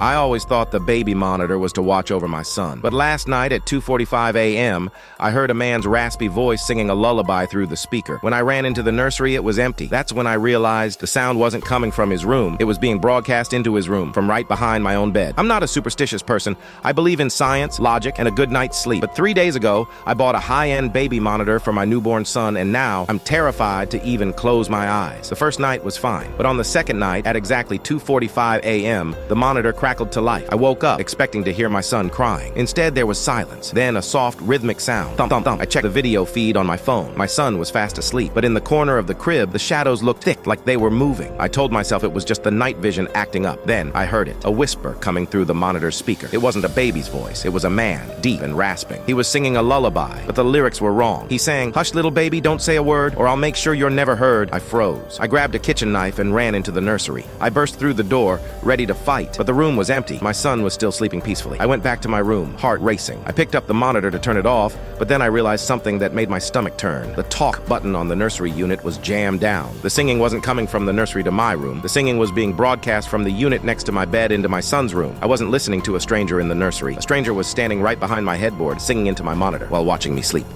I always thought the baby monitor was to watch over my son. But last night at 2:45 a.m., I heard a man's raspy voice singing a lullaby through the speaker. When I ran into the nursery, it was empty. That's when I realized the sound wasn't coming from his room. It was being broadcast into his room from right behind my own bed. I'm not a superstitious person. I believe in science, logic, and a good night's sleep. But 3 days ago, I bought a high-end baby monitor for my newborn son, and now I'm terrified to even close my eyes. The first night was fine, but on the second night, at exactly 2:45 a.m., the monitor crackled to life. I woke up expecting to hear my son crying. Instead, there was silence, then a soft rhythmic sound. Thump, thump, thump. I checked the video feed on my phone. My son was fast asleep, but in the corner of the crib, the shadows looked thick, like they were moving. I told myself it was just the night vision acting up. Then I heard it, a whisper coming through the monitor's speaker. It wasn't a baby's voice. It was a man, deep and rasping. He was singing a lullaby, but the lyrics were wrong. He sang, "Hush, little baby, don't say a word, or I'll make sure you're never heard." I froze. I grabbed a kitchen knife and ran into the nursery. I burst through the door, ready to fight, but the room was empty. My son was still sleeping peacefully. I went back to my room, heart racing. I picked up the monitor to turn it off, but then I realized something that made my stomach turn. The talk button on the nursery unit was jammed down. The singing wasn't coming from the nursery to my room. The singing was being broadcast from the unit next to my bed into my son's room. I wasn't listening to a stranger in the nursery. A stranger was standing right behind my headboard, singing into my monitor while watching me sleep.